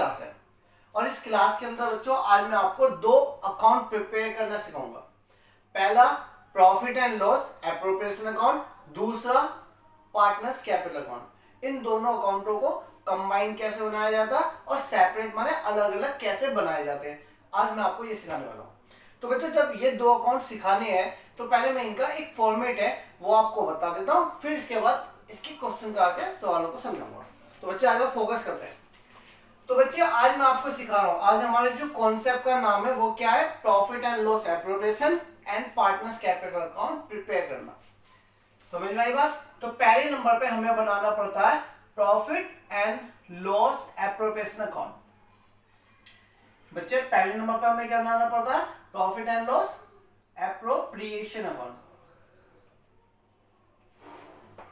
Class है और इस क्लास के अंदर बच्चों आज मैं आपको दो अकाउंट प्रिपेयर करना सिखाऊंगा। पहला profit and loss appropriation account, दूसरा पार्टनर्स कैपिटल अकाउंट। इन दोनों अकाउंटों को कंबाइन कैसे बनाया जाता है और सेपरेट माने अलग अलग कैसे बनाए जाते हैं, आज मैं आपको ये सिखाने वाला हूँ। तो बच्चों जब ये दो अकाउंट सिखाने हैं तो पहले मैं इनका एक फॉर्मेट है वो आपको बता देता हूँ, फिर इसके बाद इसकी क्वेश्चन का आके सवालों को समझाऊंगा। तो बच्चे आज फोकस करते हैं। तो बच्चे आज मैं आपको सिखा रहा हूँ, आज हमारे जो कॉन्सेप्ट का नाम है वो क्या है, profit and loss appropriation and partners capital account prepare करना। समझ में आई बात? तो पहले नंबर पे हमें बनाना पड़ता है profit and loss appropriation account. बच्चे पहले नंबर पे हमें क्या बनाना पड़ता है, profit and loss appropriation account.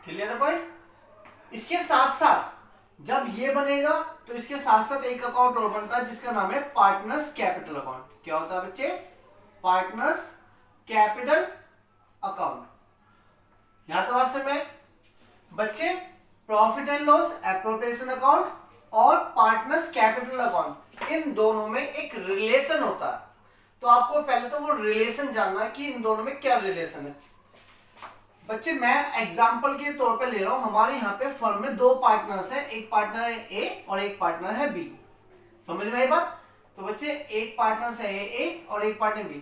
Clear है पॉइंट? इसके साथ साथ जब ये बनेगा तो इसके साथ साथ एक अकाउंट और बनता है जिसका नाम है पार्टनर्स कैपिटल अकाउंट। क्या होता है बच्चे? Partners capital account. यहां तो बात समझ में? बच्चे profit and loss appropriation account और पार्टनर्स कैपिटल अकाउंट, इन दोनों में एक रिलेशन होता है। तो आपको पहले तो वो रिलेशन जानना है कि इन दोनों में क्या रिलेशन है। बच्चे मैं एग्जांपल के तौर पे ले रहा हूं, हमारे यहाँ पे फर्म में दो पार्टनर्स हैं, एक पार्टनर है ए और एक पार्टनर है बी। समझ में आई बात? तो बच्चे एक पार्टनर है ए और एक partner B.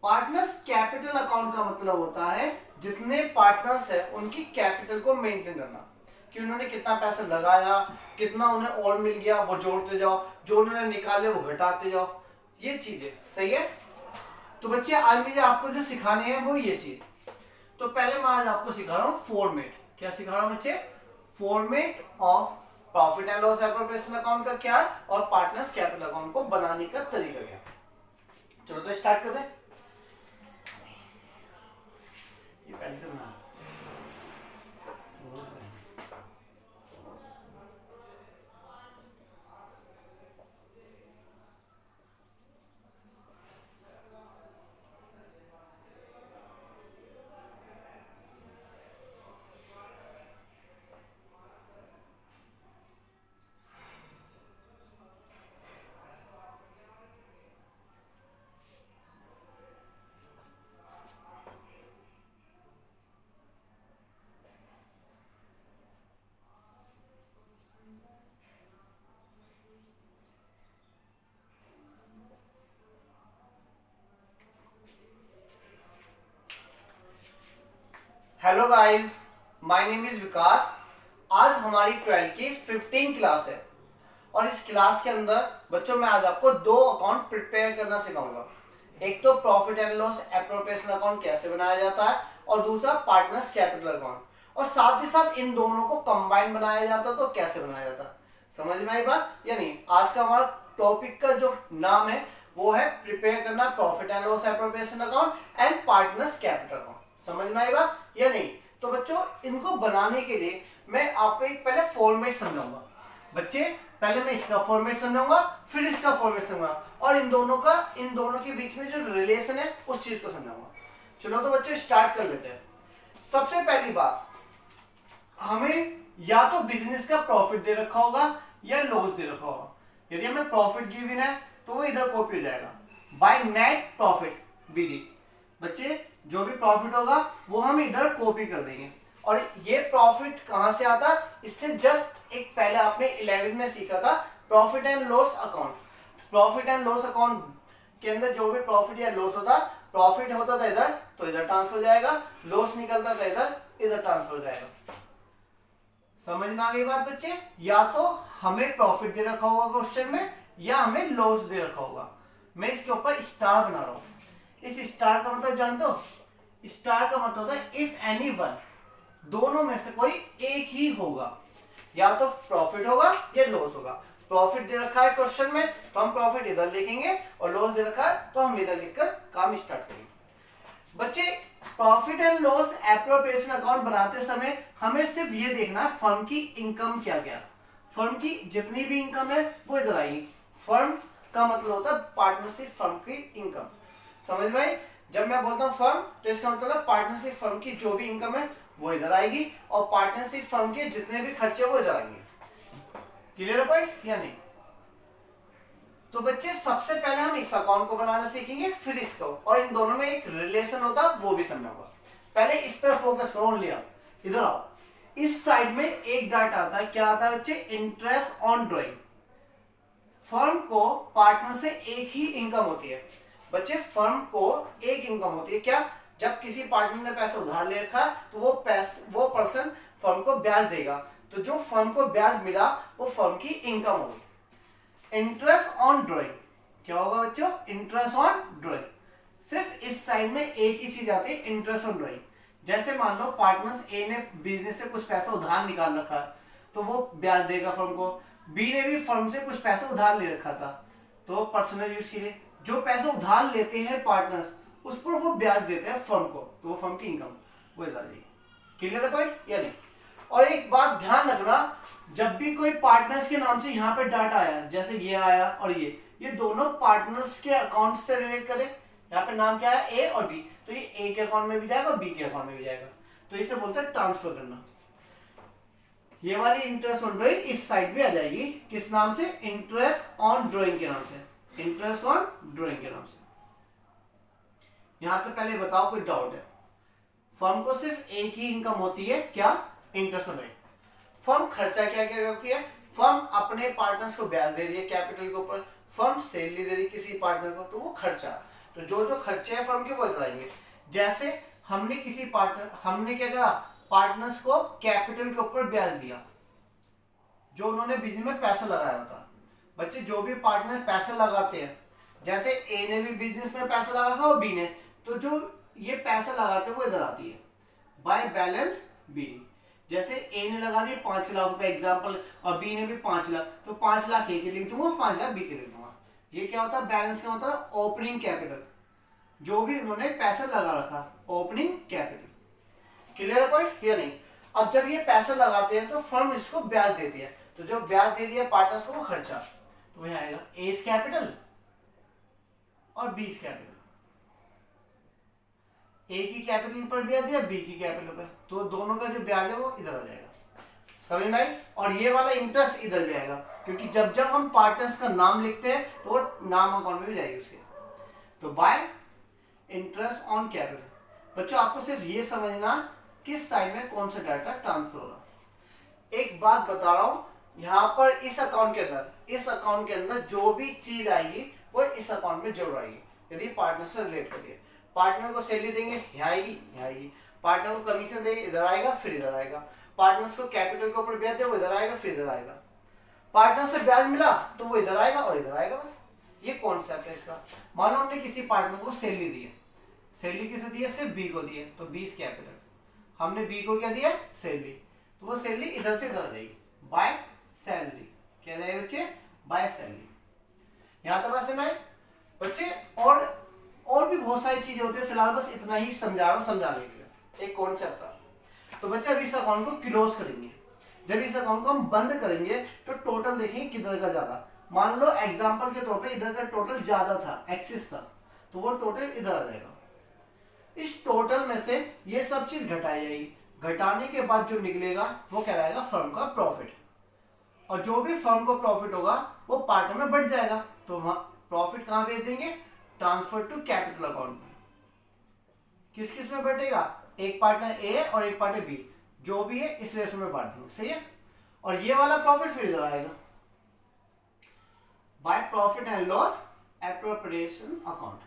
Partners capital account का मतलब होता है जितने पार्टनर्स है उनकी कैपिटल को मेंटेन करना, कि उन्होंने कितना पैसा लगाया, कितना उन्हें और मिल गया वो जोड़ते जाओ, जो उन्होंने निकाले वो घटाते जाओ, ये चीजें सही है। तो बच्चे आज मुझे आपको जो सिखाने हैं वो ये चीज। तो पहले मैं आज आपको सिखा रहा हूं फॉर्मेट। क्या सिखा रहा हूं बच्चे? Format of profit and loss appropriation account का क्या है और पार्टनर्स कैपिटल अकाउंट को बनाने का तरीका क्या। चलो तो स्टार्ट करते हैं। ये पहले से बना hello guys, my name is Vikas. आज हमारी 12th की 15 क्लास है और इस क्लास के अंदर बच्चों मैं आज आपको दो अकाउंट प्रिपेयर करना सिखाऊंगा। एक तो profit and loss appropriation account कैसे बनाया जाता है और दूसरा पार्टनर्स कैपिटल अकाउंट, और साथ ही साथ इन दोनों को कंबाइन बनाया जाता तो कैसे बनाया जाता। समझ में आई बात या नहीं? आज का हमारा टॉपिक का जो नाम है वो है प्रिपेयर करना profit and loss appropriation account and partners capital account. समझ में आई बात या नहीं? तो बच्चों इनको बनाने के लिए मैं आपको एक पहले फॉर्मेट समझाऊंगा। बच्चे पहले मैं इसका फॉर्मेट समझाऊंगा, फिर इसका फॉर्मेट समझाऊंगा और इन दोनों के बीच में जो रिलेशन है उस चीज को समझाऊंगा। चलो तो बच्चे स्टार्ट कर लेते हैं। सबसे पहली बात, हमें या तो बिजनेस का प्रॉफिट दे रखा होगा या लॉस दे रखा होगा। यदि हमें प्रॉफिट गिवन है तो वो इधर कॉपी हो जाएगा बाय नेट प्रॉफिट बीडी। बच्चे जो भी प्रॉफिट होगा वो हम इधर कॉपी कर देंगे। और ये प्रॉफिट कहां से आता है? इससे जस्ट एक पहले आपने 11 में सीखा था profit and loss account. Profit and loss account के अंदर जो भी प्रॉफिट या लॉस होता, प्रॉफिट होता था इधर तो इधर ट्रांसफर हो जाएगा, लॉस निकलता था इधर ट्रांसफर हो जाएगा। समझ में आ गई बात बच्चे? या तो हमें प्रॉफिट दे रखा होगा क्वेश्चन में या हमें लॉस दे रखा होगा। मैं इसके ऊपर स्टार बना रहा हूं। इस स्टार का मतलब जानते हो? स्टार का मतलब होता है इफ एनी वन, दोनों में से कोई एक ही होगा, या तो प्रॉफिट होगा या लॉस होगा। प्रॉफिट दे रखा है क्वेश्चन में तो हम प्रॉफिट इधर लिखेंगे और लॉस दे रखा है तो हम इधर लिखकर काम स्टार्ट करेंगे। बच्चे profit and loss appropriation account बनाते समय हमें सिर्फ ये देखना है फर्म की इनकम क्या क्या। फर्म की जितनी भी इनकम है वो इधर आएगी। फर्म का मतलब होता है पार्टनरशिप फर्म की इनकम। समझ में आई? जब मैं बोलता हूँ फर्म तो इसका मतलब है पार्टनरशिप फर्म की जो भी इनकम है वो इधर आएगी और पार्टनरशिप फर्म के जितने भी खर्चे वो इधर आएंगे। क्लियर है पॉइंट या नहीं? तो बच्चे सबसे पहले हम इस अकाउंट को बनाना सीखेंगे, फिर इसको, और इन दोनों में एक रिलेशन होता है वो भी समझाऊंगा। पहले इस पर फोकस करो ओनली। आप इधर आओ, इस साइड में एक डाटा आता है, क्या आता है बच्चे? Interest on drawing. फर्म को पार्टनर से एक ही इनकम होती है बच्चे, फर्म को एक इनकम होती है। क्या? जब किसी पार्टनर ने पैसा उधार ले रखा तो वो पर्सन फर्म को ब्याज देगा, तो जो फर्म को ब्याज मिला वो फर्म की इनकम होगी। इंटरेस्ट ऑन ड्रॉइंग क्या होगा बच्चों? Interest on drawing. सिर्फ इस साइड में एक ही चीज आती है, इंटरेस्ट ऑन ड्रॉइंग। जैसे मान लो पार्टनर्स ए ने बिजनेस से कुछ पैसा उधार निकाल रखा है तो वो ब्याज देगा फर्म को, बी ने भी फर्म से कुछ पैसा उधार ले रखा था तो पर्सनल यूज के लिए जो पैसा उधार लेते हैं पार्टनर्स उस पर वो ब्याज देते हैं फर्म को, तो वो फर्म की इनकम वो इधर जाएगी। क्लियर है पॉइंट या नहीं? और एक बात ध्यान रखना, जब भी कोई पार्टनर्स के नाम से यहाँ पे डाटा आया, जैसे ये आया और ये दोनों पार्टनर्स के अकाउंट से रिलेट करें। यहाँ पे नाम क्या है? ए और बी, तो ये ए के अकाउंट में भी जाएगा और बी के अकाउंट में भी जाएगा, तो इसे बोलते हैं ट्रांसफर करना। ये वाली इंटरेस्ट ऑन ड्रॉइंग इस साइड भी आ जाएगी, किस नाम से? इंटरेस्ट ऑन ड्रॉइंग के नाम से, इंटरेस्ट ऑन ड्रॉइंग के नाम से। यहां तो पहले बताओ कोई डाउट है? फर्म को सिर्फ एक ही इनकम होती है, क्या? Interest on drawing. फर्म खर्चा क्या क्या करती है? फर्म अपने पार्टनर्स को ब्याज दे रही है कैपिटल के ऊपर, फर्म सैलरी दे रही है किसी पार्टनर को, तो वो खर्चा, तो जो खर्चे हैं फर्म के वो कराएंगे। जैसे हमने क्या करा? पार्टनर्स को कैपिटल के ऊपर ब्याज दिया, जो उन्होंने बिजनेस में पैसा लगाया होता। बच्चे जो भी पार्टनर पैसे लगाते हैं, जैसे ए ने भी बिजनेस में पैसा लगा था और बी ने, तो जो ये पैसा लगाते हैं वो इधर आती है बाय बैलेंस बीडी। जैसे ए ने लगा दिए 5 लाख रुपए एग्जाम्पल और बी ने भी 5 लाख, तो 5 लाख ए के लिख दूंगा, 5 लाख बी के लिख दूंगा। ये क्या होता है? बैलेंस का मतलब ओपनिंग कैपिटल, जो भी उन्होंने पैसा लगा रखा, ओपनिंग कैपिटल। क्लियर पॉइंट या नहीं? अब जब ये पैसा लगाते हैं तो फर्म इसको ब्याज देती है, तो जो ब्याज दे दिया पार्टनर्स को वो खर्चा, तो वह आएगा एज कैपिटल और बी कैपिटल। ए की कैपिटल पर ब्याज दिया, बी की कैपिटल पर, तो दोनों का जो ब्याज है वो इधर आ जाएगा। समझ में आई? और ये वाला इंटरेस्ट इधर भी आएगा, क्योंकि जब हम पार्टनर्स का नाम लिखते हैं तो वो नाम अकाउंट में भी जाएगी उसके। तो बाय इंटरेस्ट ऑन कैपिटल। बच्चों आपको सिर्फ ये समझना किस साइड में कौन सा डाटा ट्रांसफर होगा। एक बात बता रहा हूं, यहाँ पर इस अकाउंट के अंदर जो भी चीज आएगी वो इस अकाउंट में जरूर आएगी, यदि पार्टनर से रिलेट करिए। पार्टनर को सैलरी देंगे, यहाँ आएगी, पार्टनर को कमीशन देंगे, इधर आएगा, फिर इधर आएगा। पार्टनर्स को कैपिटल के ऊपर ब्याज दे, वो इधर आएगा, फिर इधर आएगा। पार्टनर से ब्याज मिला तो वो इधर आएगा और इधर आएगा, बस ये कॉन्सेप्ट है इसका। मान लो हमने किसी पार्टनर को सैलरी दी है, सैलरी किसे दी है? सिर्फ बी को दी है, तो बी कैपिटल। हमने बी को क्या दिया? सैलरी, तो वो सैलरी इधर से इधर आ जाएगी, बाय सैलरी। क्या जाएगा बच्चे? By salary. यहां तक बात समझ बच्चे? और भी बहुत सारी चीजें होती है, फिलहाल बस इतना ही समझा रहा हूं समझाने के लिए, एक कॉन्सेप्ट था। तो बच्चे अब इस अकाउंट को क्लोज करेंगे। जब इस अकाउंट को हम बंद करेंगे तो टोटल देखेंगे किधर का ज्यादा। मान लो एग्जांपल के तौर पे इधर का टोटल ज्यादा था, एक्सिस था, तो वो टोटल इधर आ जाएगा। इस टोटल में से ये सब चीज घटाई जाएगी, घटाने के बाद जो निकलेगा वो कहलाएगा फर्म का प्रॉफिट। और जो भी फर्म को प्रॉफिट होगा वो पार्टनर में बढ़ जाएगा, तो प्रॉफिट कहां भेज देंगे? ट्रांसफर टू कैपिटल अकाउंट में। किस किस में बटेगा? एक पार्टनर ए और एक पार्टनर बी, जो भी है इस रेशो में बांट देंगे, सही है। और ये वाला प्रॉफिट फिर इधर आएगा by profit and loss appropriation account,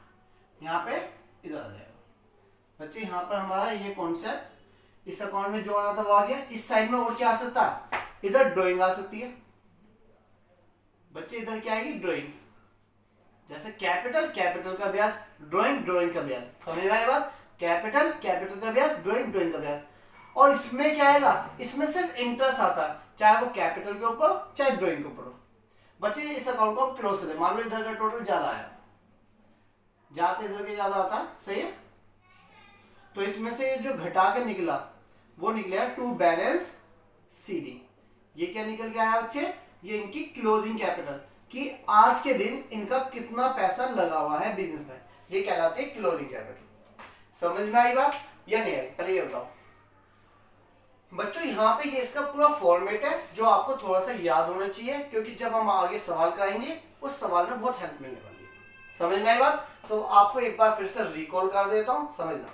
यहाँ पे इधर आ जाएगा। बच्चे यहाँ पर हमारा ये कॉन्सेप्ट इस अकाउंट में जो आना था वो आ गया। इस साइड में और क्या आ सकता है? इधर ड्राइंग आ सकती है बच्चे, इधर क्या आएगी? ड्राइंग्स। जैसे कैपिटल का ब्याज, ड्राइंग का ब्याज। समझ में आई बात? कैपिटल का ब्याज, ड्राइंग का ब्याज। और इसमें क्या आएगा? इसमें सिर्फ इंटरेस्ट आता है, चाहे वो कैपिटल के ऊपर चाहे ड्राइंग के ऊपर हो। बच्चे इस अकाउंट को क्लोज कर दे। मान लो इधर का टोटल ज्यादा आया, जाते इधर के ज्यादा आता है, सही है। तो इसमें से जो घटा के निकला वो निकलेगा टू बैलेंस सीडी। ये क्या निकल के आया बच्चे? ये इनकी क्लोजिंग कैपिटल, कि आज के दिन इनका कितना पैसा लगा हुआ है बिजनेस में, ये कहलाते हैं क्लोजिंग कैपिटल। समझ में आई बात या नहीं आई? पहले ये बताओ। बच्चों यहाँ पे ये इसका पूरा फॉर्मेट है जो आपको थोड़ा सा याद होना चाहिए, क्योंकि जब हम आगे सवाल कराएंगे उस सवाल में बहुत हेल्प मिलने वाली है। समझ में आई बात? तो आपको एक बार फिर से रिकॉल कर देता हूँ, समझना।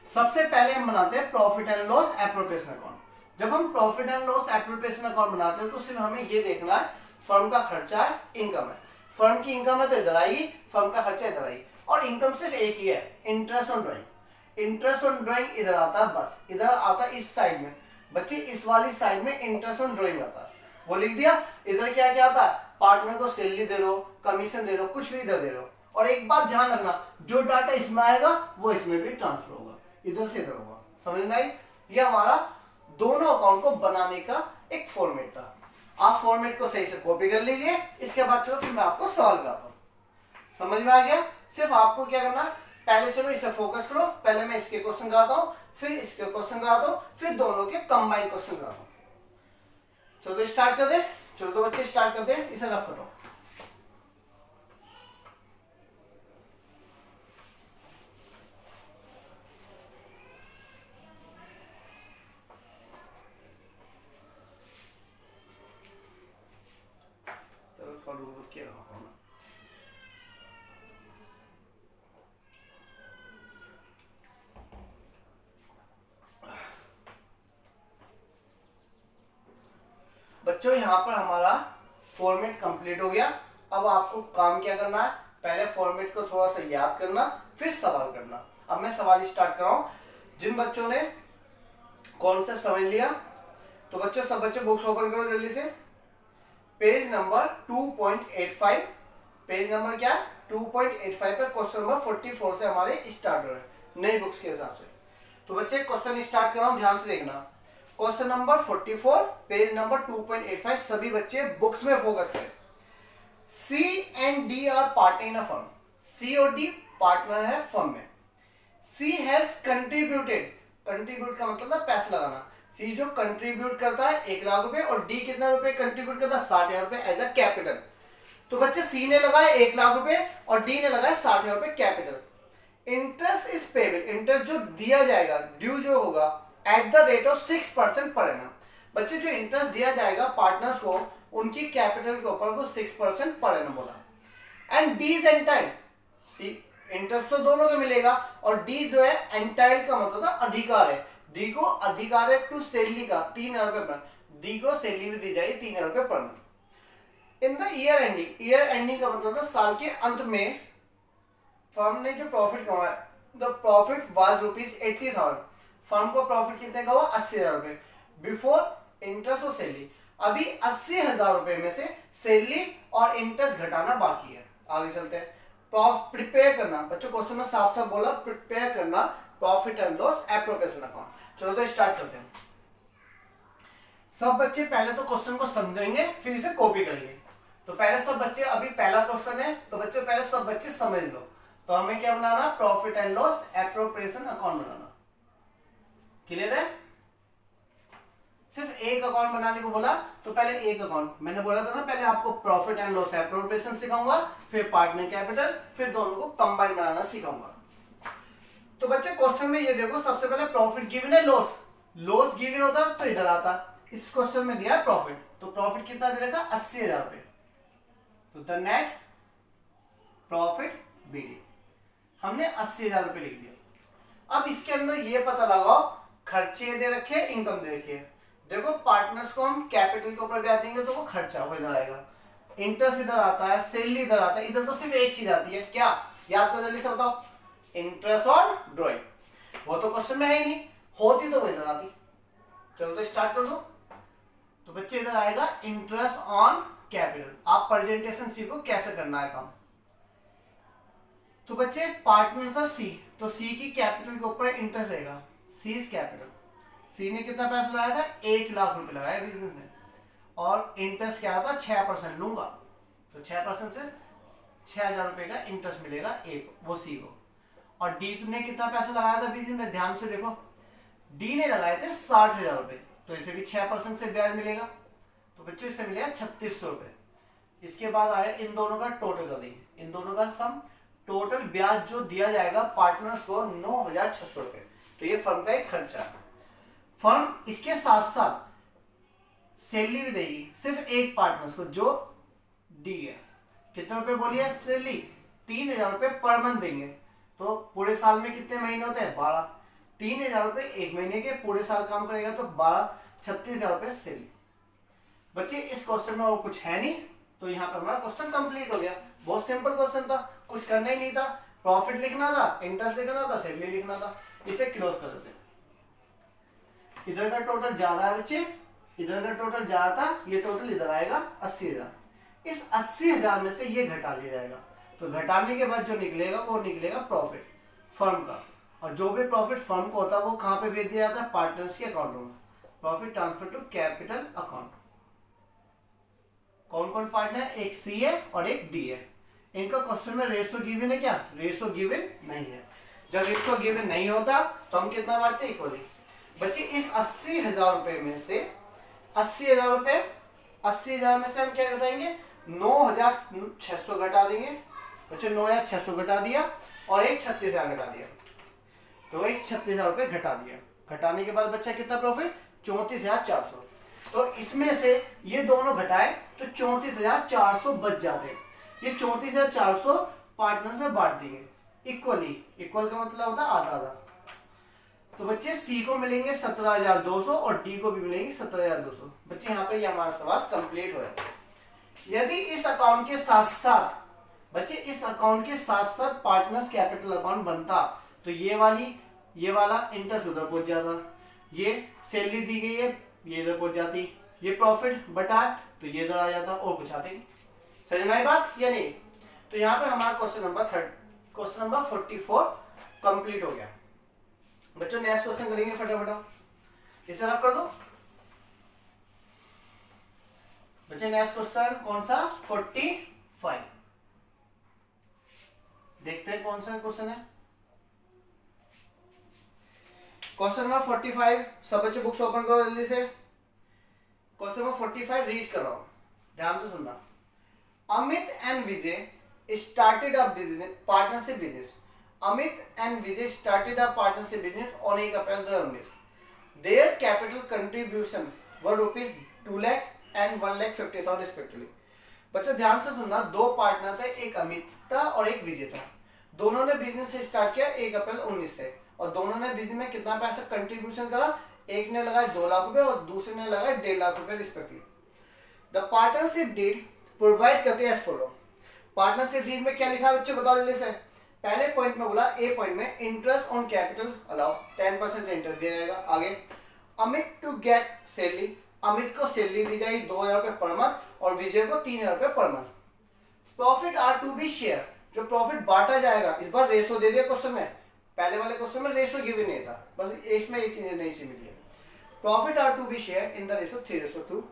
सबसे पहले हम बनाते हैं profit and loss appropriation account. जब हम profit and loss appropriation account बनाते हैं तो सिर्फ हमें ये देखना है फर्म का खर्चा है, इनकम है। फर्म की इनकम है तो इधर आएगी, फर्म का खर्चा इधर आएगी, और इनकम सिर्फ एक ही है, interest on drawing. Interest on drawing इधर आता है, बस इधर आता है इस साइड में। बच्चे इस वाली साइड में इंटरेस्ट ऑन ड्राइंग आता है, वो लिख दिया। इधर क्या क्या आता है, पार्टनर को सैलरी दे रहे हो, कमीशन दे रहे हो, कुछ भी इधर दे रहे हो। और एक बात ध्यान रखना, जो डाटा इसमें आएगा वो इसमें भी ट्रांसफर होगा, इधर से इधर होगा। समझ में आई? ये हमारा दोनों अकाउंट को बनाने का एक फॉर्मेट था। आप फॉर्मेट को सही से कॉपी कर लीजिए। इसके बाद चलो फिर मैं आपको सवाल कराता हूँ। समझ में आ गया? सिर्फ आपको क्या करना है, पहले चलो इसे फोकस करो। पहले मैं इसके क्वेश्चन कराता हूँ, फिर इसके क्वेश्चन कराता हूँ, फिर दोनों के कंबाइन क्वेश्चन कराता हूँ। चलो तो स्टार्ट कर दे। चलो तो बच्चे स्टार्ट करते हैं, इसे रफ करो। चलो थोड़ा रुक के रखो ना। बच्चों यहाँ पर हमारा फॉर्मेट कंप्लीट हो गया। अब आपको काम क्या करना है, पहले फॉर्मेट को थोड़ा सा याद करना, फिर सवाल करना। अब मैं सवाल स्टार्ट कर रहा हूँ। जिन बच्चों ने कॉन्सेप्ट समझ लिया तो बच्चों, सब बच्चे बुक्स ओपन करो जल्दी से। पेज नंबर 2.85, पेज नंबर क्या है 2.85 पर क्वेश्चन नंबर 44 से हमारे स्टार्ट हो रहे हैं नई बुक्स के हिसाब से। तो बच्चे क्वेश्चन स्टार्ट कर रहा हूँ, ध्यान से देखना। Question number 44, page number 2.85। सभी बच्चे बुक्स में फोकस करें। C and D are partner in a firm. C और डी पार्टनर है फर्म में। सी हैज कंट्रीब्यूटेड, कंट्रीब्यूट का मतलब है पैसा लगाना। सी जो कंट्रीब्यूट करता है 1 लाख रुपए, और डी कितना रुपए कंट्रीब्यूट करता है 60,000 रुपए एज अ कैपिटल। तो बच्चे सी ने लगाए 1 लाख रुपए और डी ने लगाए 60,000 रुपए capital. Interest is payable, interest जो दिया जाएगा, ड्यू जो होगा, at the rate of 6% per annum. बच्चे जो इंटरेस्ट दिया जाएगा पार्टनर्स को उनकी कैपिटल के ऊपर, वो 6% पर एनम बोला। And D is entitled, C interest तो दोनों को मिलेगा, और डी जो है एंटाइल का मतलब था अधिकार है। डी को अधिकार है टू सैलरी का 3,000 रुपए पर, डी को सैलरी भी दी जाएगी 3,000 रुपए पर। In the year ending, year ending का मतलब साल के अंत में फर्म ने जो प्रॉफिट कमाया, द प्रॉफिट वाज ₹80,000। फर्म को प्रॉफिट कितने का हुआ 80,000 रुपए बिफोर इंटरेस्ट और सैलरी। अभी 80,000 रुपए में से सैलरी और इंटरेस्ट घटाना बाकी है। आगे चलते हैं। प्रिपेयर करना, बच्चों क्वेश्चन में साफ साफ बोला प्रिपेयर करना profit and loss appropriation account. चलो तो स्टार्ट करते हैं। सब बच्चे पहले तो क्वेश्चन को समझेंगे, फिर इसे कॉपी करेंगे। तो पहले सब बच्चे, अभी पहला क्वेश्चन है तो बच्चों पहले सब बच्चे समझ लो। तो हमें क्या बनाना, profit and loss appropriation account बनाना। क्लियर है? सिर्फ एक अकाउंट बनाने को बोला तो पहले एक अकाउंट, मैंने बोला था ना पहले आपको प्रॉफिट एंड लॉस एप्रोप्रिएशन सिखाऊंगा, फिर पार्टनर कैपिटल, फिर दोनों को कंबाइन बनाना सिखाऊंगा। तो बच्चे क्वेश्चन में ये देखो, सबसे पहले प्रॉफिट गिवन है, लॉस लॉस गिवन होता तो इधर आता। इस क्वेश्चन में दिया है प्रॉफिट, तो प्रॉफिट कितना दे रखा 80,000 रुपए। तो द नेट प्रॉफिट बीडी हमने 80,000 रुपए लिख दिया। अब इसके अंदर ये पता लगाओ खर्चे दे रखे, इनकम दे रखी है। देखो पार्टनर्स को हम कैपिटल के ऊपर ब्याज देंगे तो वो खर्चा वो इधर आएगा, इंटरेस्ट इधर आता है, सैलरी इधर आता है। इधर तो सिर्फ एक चीज आती है, क्या? याद करो जल्दी से बताओ, इंटरेस्ट और ड्रॉइंग। वो तो क्वेश्चन में है ही नहीं, होती तो वो इधर आती। चलो तो स्टार्ट कर दो। तो बच्चे इधर आएगा इंटरेस्ट ऑन कैपिटल। आप प्रेजेंटेशन सीखो कैसे करना है काम। तो बच्चे पार्टनर था सी, तो सी की कैपिटल के ऊपर इंटरेस्ट रहेगा, सी इज कैपिटल। सी ने कितना पैसा लगाया था 1 लाख रुपए लगाया बिजनेस में, और इंटरेस्ट क्या था 6% लूंगा। तो 6% से 6,000 रुपए का इंटरेस्ट मिलेगा एक, वो सी को। और डी ने कितना पैसा लगाया था बिजनेस में, ध्यान से देखो, डी ने लगाए थे 60,000 रुपए, तो इसे भी 6% से ब्याज मिलेगा। तो बच्चों इससे मिलेगा 3600 रुपए। इसके बाद आया इन दोनों का टोटल कर देंगे, इन दोनों का सम, टोटल ब्याज जो दिया जाएगा पार्टनर्स को 9,600 रुपए। तो ये फर्म का एक खर्चा है। फर्म इसके साथ साथ सैलरी भी देगी सिर्फ एक पार्टनर को, जो डी है। कितने रुपए बोलिए सैलरी? 3,000 रुपए पर मंथ देंगे। तो पूरे साल में कितने महीने होते हैं? 12। 3,000 रुपए एक महीने के, पूरे साल काम करेगा तो 12, 36,000 रुपए सैलरी। बच्चे इस क्वेश्चन में और कुछ है नहीं, तो यहाँ पे हमारा क्वेश्चन कंप्लीट हो गया। बहुत सिंपल क्वेश्चन था, कुछ करना ही नहीं था। प्रॉफिट लिखना था, इंटरेस्ट लिखना था, सैलरी लिखना था। इसे क्लोज कर देते। इधर का टोटल ज्यादा है बच्चे, इधर का टोटल ज्यादा था, ये टोटल इधर आएगा 80,000। इस 80,000 में से ये घटा लिया जाएगा, तो घटाने के बाद जो निकलेगा वो निकलेगा प्रॉफिट फर्म का। और जो भी प्रॉफिट फर्म को होता है वो कहाँ पे भेज दिया जाता है? पार्टनर्स के अकाउंटों में। Profit transfer to capital account. कौन कौन पार्टनर है? एक सी है और एक डी है। इनका क्वेश्चन में रेशो गिवन है क्या? रेशो गिवन नहीं है। जब रेशो गिवन नहीं होता तो हम कितना बांटते हैं? इक्वली। बच्चे इस 80,000 रुपए में से 80,000 रुपए, 80,000 में से हम क्या घटाएंगे? 9,600 घटा देंगे। बच्चे 9,600 घटा दिया और एक 36,000 घटा दिया, तो एक 36,000 रुपए घटा दिया। घटाने के बाद बच्चा कितना प्रॉफिट? 34,400। तो इसमें से ये दोनों घटाए तो 34,400 बच जाते हैं। ये 34,400 पार्टनर में बांट देंगे इक्वली। इक्वल का मतलब होता है आधा आधा। तो बच्चे सी को मिलेंगे 17,200 और डी को भी मिलेंगे 17,200। बच्चे यहाँ पे ये हमारा सवाल कंप्लीट हो जाता है। यदि इस अकाउंट के साथ साथ बच्चे इस अकाउंट के साथ साथ पार्टनर्स कैपिटल अकाउंट बनता तो ये वाला इंटरेस्ट उधर पहुंच जाता, ये सैलरी दी गई है ये इधर पहुंच जाती, ये प्रॉफिट बटा तो ये इधर आ जाता, और कुछ आते नहीं। समझ में आई बात या नहीं? तो यहाँ पे हमारा क्वेश्चन नंबर 44 कंप्लीट हो गया। बच्चों नेक्स्ट क्वेश्चन करेंगे फटाफट, इसे रब कर दो। बच्चे नेक्स्ट क्वेश्चन कौन सा? 45। देखते हैं कौन सा क्वेश्चन है। Question number 45। सब बच्चे बुक्स ओपन करो जल्दी से। क्वेश्चन नंबर 45 रीड कर रहा हूं, ध्यान से सुनना। Amit and Vijay started a business partnership business. Amit and Vijay started a partnership business on 1 April 2019। Their capital contribution were ₹2 lakh and 1,50,000 respectively. बच्चों ध्यान से सुनना, दो पार्टनर थे, एक अमित था और एक विजय था। दोनों ने बिजनेस स्टार्ट किया 1 अप्रैल 19 से, और दोनों ने बिजनेस में कितना पैसा कंट्रीब्यूशन करा? एक ने लगाया 2 लाख रुपए और दूसरे ने लगाया 1.5 लाख रुपए respectively. The partnership deed provide करते हैं एज फॉलो। पार्टनरशिप डीड में क्या लिखा है बच्चों बताओ जल्दी से। पहले पॉइंट में बोला, ए पॉइंट में interest on capital allow 10% interest दिया जाएगा। आगे Amit to get salary, Amit को सैलरी दी जाएगी 2,000 रुपए पर मंथ और विजय को 3,000 रुपए per month. Profit are to be share, जो प्रॉफिट बांटा जाएगा, इस बार रेशो दे दिया क्वेश्चन में। पहले वाले क्वेश्चन में रेशो गिवन नहीं था, बस इसमें एक चीज नहीं सी मिली है। Profit are to be share in the ratio 3:2।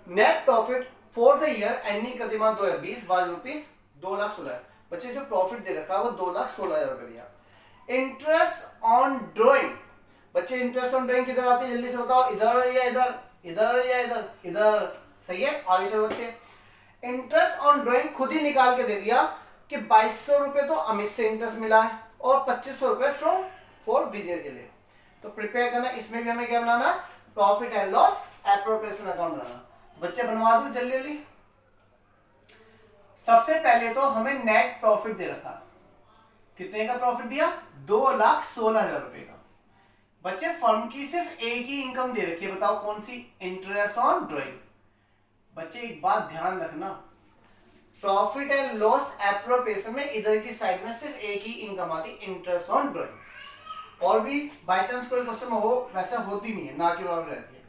Net profit for the year ending 31/2020 was ₹2,16,000। बच्चे जो प्रॉफिट दे रखा है वो 2,16,000 रुपए दिया। इंटरेस्ट ऑन ड्रॉइंग, बच्चे इंटरेस्ट ऑन ड्रॉइंग किधर आती है जल्दी से बताओ? इधर या इधर? इधर या इधर? इधर। सही है, आगे चलो बच्चे। इंटरेस्ट ऑन ड्रॉइंग खुद ही निकाल के दे दिया कि 2,200 रुपए तो अमित से इंटरेस्ट मिला है और 2,500 रुपए फ्रॉम फॉर विजय के लिए। तो प्रिपेयर करना, इसमें भी हमें क्या बनाना? Profit and loss appropriation account बनाना। बच्चे बनवा दो जल्दी जल्दी। सबसे पहले तो हमें नेट प्रॉफिट दे रखा, कितने का प्रॉफिट दिया? 2,16,000 रुपए का। बच्चे फर्म की सिर्फ एक ही इनकम दे रखी है, बताओ कौन सी? Interest on drawing. बच्चे एक बात ध्यान रखना, प्रॉफिट एंड लॉस एप्रोप्रिएशन में इधर की साइड में सिर्फ एक ही इनकम आती, इंटरेस्ट ऑन ड्रॉइंग। और भी बाय चांस कोई क्वेश्चन में हो, वैसा होती नहीं है, ना की बराबर रहती है।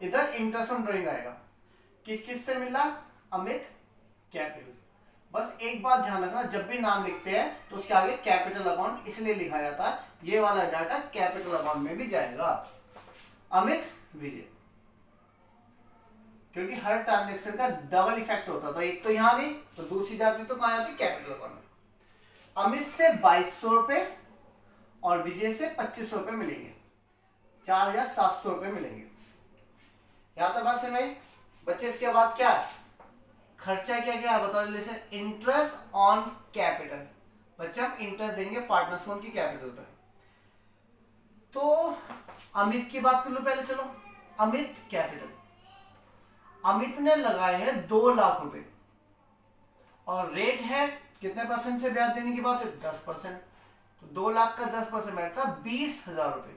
इधर इंटरेस्ट ऑन ड्रॉइंग आएगा, किस किस से मिला? अमित कैपिटल। बस एक बात ध्यान रखना, जब भी नाम लिखते हैं तो उसके आगे कैपिटल अकाउंट इसलिए लिखा जाता है, ये वाला डाटा कैपिटल अकाउंट में भी जाएगा। अमित विजय, क्योंकि हर ट्रांजेक्शन का डबल इफेक्ट होता था, एक तो यहां गई तो दूसरी जाती तो कहां जाती? कैपिटल अकाउंट में। अमित से 2,200 रुपए और विजय से 2,500 रुपए मिलेंगे, 4,700 रुपए मिलेंगे। यहां तक बात समझ में? बच्चे इसके बाद क्या है? खर्चा क्या क्या है बताओ जल्दी से। इंटरेस्ट ऑन कैपिटल, बच्चे हम इंटरेस्ट देंगे पार्टनर्स की कैपिटल पर। तो अमित की बात कर लो पहले, चलो अमित कैपिटल, अमित ने लगाए हैं 2 लाख रुपए और रेट है कितने परसेंट से ब्याज देने की बात है, 10%। तो 2 लाख का 10% बैठता 20,000 रुपए।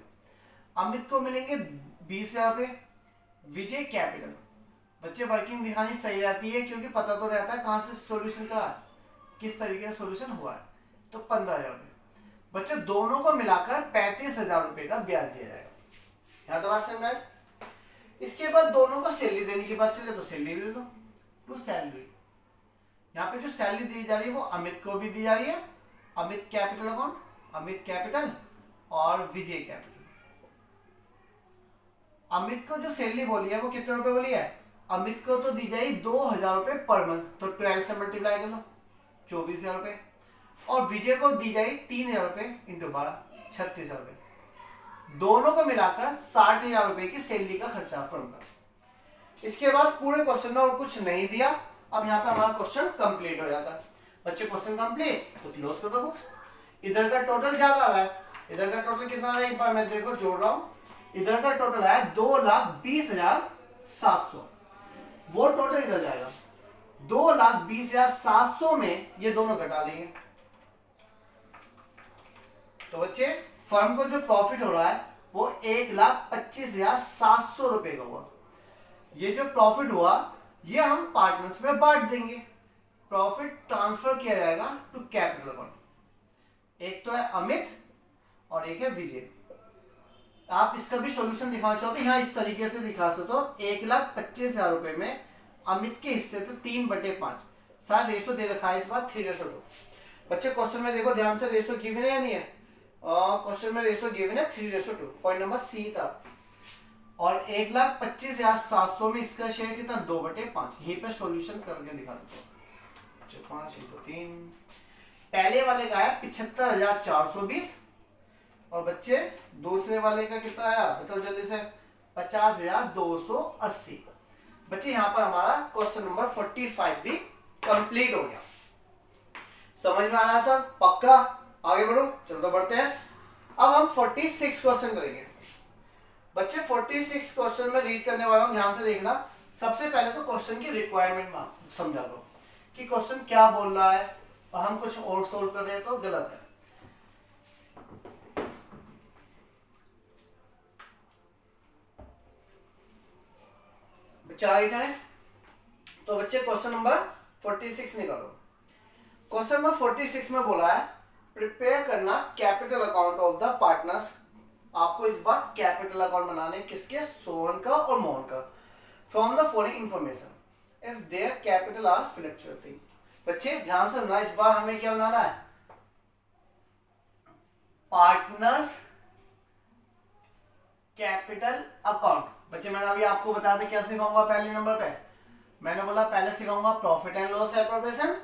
अमित को मिलेंगे 20,000 रुपए। विजय कैपिटल, बच्चे वर्किंग दिखानी सही रहती है क्योंकि पता तो रहता है कहां से सॉल्यूशन करा, किस तरीके से सॉल्यूशन हुआ है। तो 15,000 रुपए। बच्चों दोनों को मिलाकर 35,000 रुपए का ब्याज दिया जाएगा। यहां तो बात समझ में। इसके बाद दोनों को सैलरी देने की बात चले तो सैलरी दे दो, टू सैलरी। यहाँ पे जो सैलरी दी जा रही है वो अमित को भी दी जा रही है, Amit capital account, Amit capital और विजय कैपिटल। अमित को जो सैलरी बोली है वो कितने रुपए बोली है, अमित को तो दी जाएगी 2,000 रुपए पर मंथ, तो 12 से मल्टीप्लाई कर लो 24,000 रुपए। और विजय को दी जाएगी 3,000 रुपए इंटू 12, 36,000 रुपए। दोनों को मिलाकर 60,000 रुपए की सैलरी का खर्चा फर्म का। इसके बाद पूरे क्वेश्चन में और कुछ नहीं दिया। अब यहाँ पे हमारा क्वेश्चन कंप्लीट हो जाता है। बच्चे क्वेश्चन कंप्लीट तो क्लोज कर दो बुक्स। इधर का टोटल ज्यादा आ रहा है, इधर का टोटल कितना आ रहा है एक बार मैं देखो जोड़ रहा हूँ। इधर का टोटल है 2,20,700, वो टोटल इधर जाएगा 2,20,700 में ये दोनों घटा देंगे। तो बच्चे फर्म को जो प्रॉफिट हो रहा है वो 1,25,700 रुपए का हुआ। ये जो प्रॉफिट हुआ ये हम पार्टनर्स में बांट देंगे। प्रॉफिट ट्रांसफर किया जाएगा टू कैपिटल अकाउंट। एक तो है अमित और एक है विजय। आप इसका भी सॉल्यूशन दिखाना चाहो तो यहाँ इस तरीके से दिखा सकते हो। 1,25,000 रुपए में अमित के हिस्से तो 3/5, शायद रेशो दे रखा है इस बार 3:2। बच्चे क्वेश्चन में देखो ध्यान से, रेशो गिवन है या नहीं है, क्वेश्चन में रेशो गिवन है 3:2, पॉइंट नंबर सी था। और 1,25,700 में इसका शेयर कितना 2/5, यहीं पे सॉल्यूशन करके दिखा देता हूँ। 5 तो 3, पहले वाले का है 75,420 और बच्चे दूसरे वाले का कितना आया बताओ जल्दी से, 50,280। बच्चे यहाँ पर हमारा क्वेश्चन नंबर 45 भी कंप्लीट हो गया। समझ में आ रहा सर, पक्का? आगे बढ़ो, चलो तो बढ़ते हैं। अब हम 46 क्वेश्चन करेंगे। बच्चे 46 क्वेश्चन में रीड करने वाला हूं, ध्यान से देखना। सबसे पहले तो क्वेश्चन की रिक्वायरमेंट समझा दो कि क्वेश्चन क्या बोल रहा है, और हम कुछ और सोल्व कर रहे हैं तो गलत है। बच्चे आगे चले तो बच्चे क्वेश्चन नंबर 46 निकालो। क्वेश्चन नंबर 46 में बोला है प्रिपेयर करना capital account of the partners. आपको इस बार कैपिटल अकाउंट बनाने किसके, सोहन का और मोहन का। From the following information if their capital R fluctuating. बच्चे ध्यान से सुनना, इस बार हमें क्या बनाना है, पार्टनर्स कैपिटल अकाउंट। बच्चे मैंने अभी आपको बताया था क्या सिखाऊंगा। पहले नंबर पे मैंने बोला पहले सिखाऊंगा प्रॉफिट एंड लॉस एप्रोप्रिएशन,